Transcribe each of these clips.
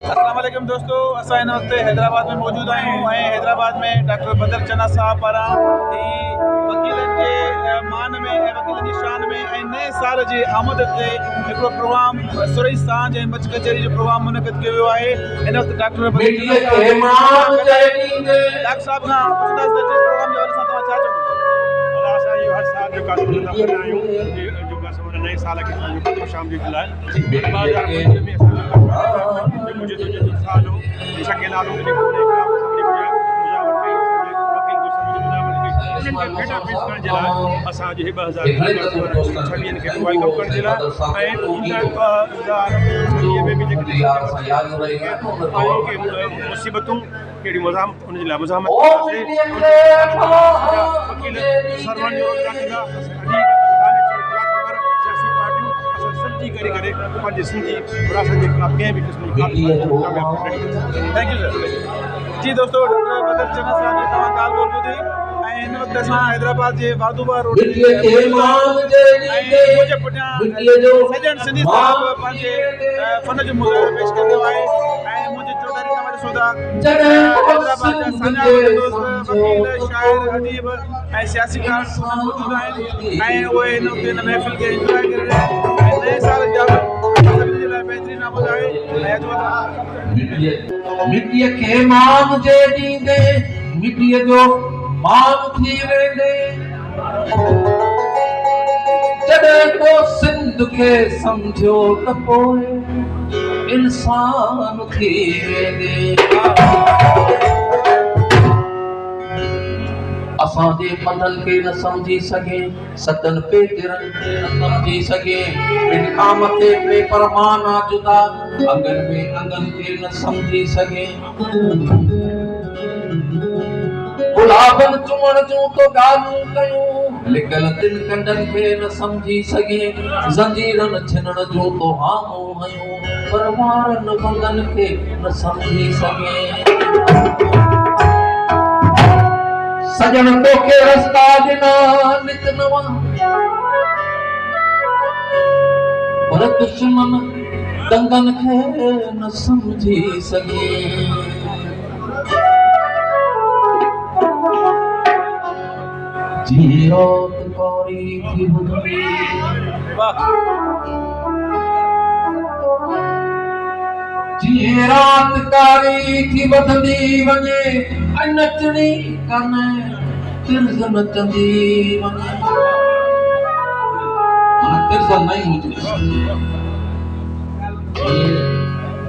अस्सलाम वालेकुम दोस्तों, असां हिन वक़्तु हैदराबाद में मौजूद आहियूं ऐं हैदराबाद में डॉक्टर बदर चना साहब पारां वकीलनि जे मान में ऐं वकीलनि जी शान में ऐं नए साल जी आमद ते हिकिड़ो प्रोग्राम सुरई सांझ ऐं मच कचहरी जो प्रोग्राम मुनक़िद कयो वियो आहे। हिन वक़्तु डॉक्टर बदर चना साहब खां पुछंदासीं त प्रोग्राम जे हवाले सां तव्हां छा चवंदो? असां इहो हर साल जो कानून कंदा आहियूं नए साल खे शाम जी लाइ 2005 में मुझे तो जो साल हो जैसा के नालों के लिए भेटा पेश करण जे लाइ असां जे 2026 खे वेलकम करण जे लाइ ऐं में बि जेके मुसीबतूं कहिड़ी मज़ाम उन जे लाइ मज़ामत वकील सर्वन जो करे पंहिंजे सिंधी विरासत जे ख़िलाफ़ कंहिं बि क़िस्म जी थैंक यू सर। जी दोस्तों, डॉक्टर बदर चना साहब जी तव्हां ॻाल्हि ॿोल ॿुधी ऐं हिन वक़्तु असां हैदराबाद जे वाधूबा रोड ऐं मुंहिंजे पुठियां सजन सिंधी साहब पंहिंजे फ़न जो मुज़ाहिरो पेश कंदो आहे ऐं मुंहिंजे चौधारी तव्हां ॾिसो था हैदराबाद जा सान्या दोस्त वकील शाइर अदीब ऐं सियासीकार मौजूद आहिनि ऐं उहे हिन वक़्तु हिन महफ़िल खे इंजॉय करे रहिया आहिनि ऐं नए साल जा सभिनी जे लाइ बहितरीनु आमद आहे ऐं मिटीअ खे मान जे ॾींदे मिटीअ जो मान थी वेंदे जॾहिं को सिंध खे सम्झो त पोइ इंसान थी वेंदे। असांजे पंधनि खे न सम्झी सघे सतनि पेतिरनि खे न सम्झी सघे ॿिन खां मथे टे परमाना जुदा अंगनि में अंगनि खे न सम्झी सघे गुलाबनि चुमण जूं तो ॻाल्हियूं कयूं लिकल तिन कंडनि खे न सम्झी सघे ज़ंजीरनि छिनण जूं तो हामूं हयूं पर वारनि वंगनि खे न सम्झी सघे। सजन तोखे रस्ता ॾिना नित नवां पर दुश्मन दंगनि खे न सम्झी सघे। जी रात कारी थी ॿुधंदी जी रात कारी थी वधंदी वञे ऐं नचणी कान्हे तिर्ज़ नचंदी वञे। तिर्ज़ नहीं हुजे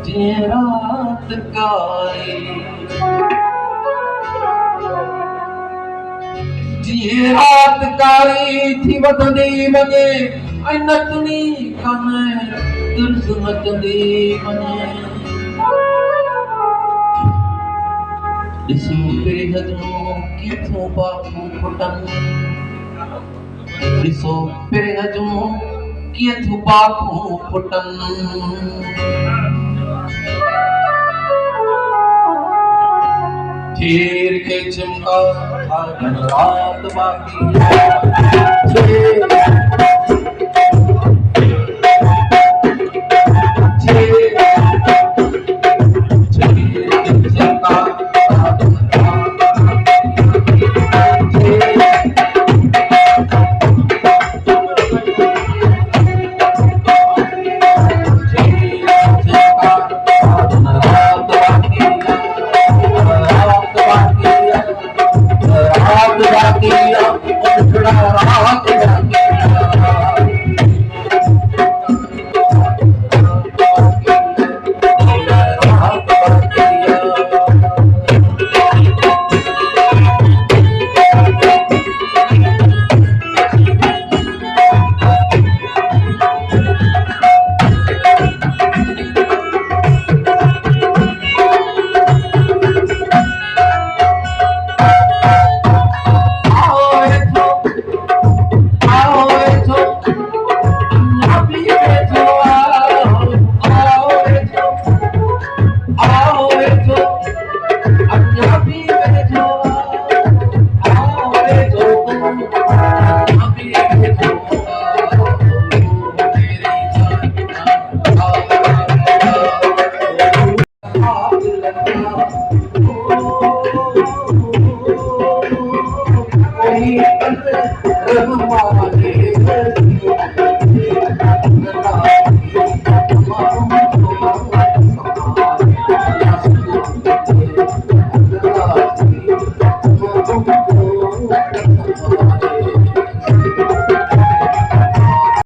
जी रात कारी जी रात कारी थी वधंदी वञे ऐं नचणी कान्हे तिर्ज़ नचंदी वञे। ॾिसो पेर जूं किथों बाखूं फुटनि ॾिसो पेर जूं किथों बाखूं फुटनि घेर के चिमका हर रात बाकी रात रहमान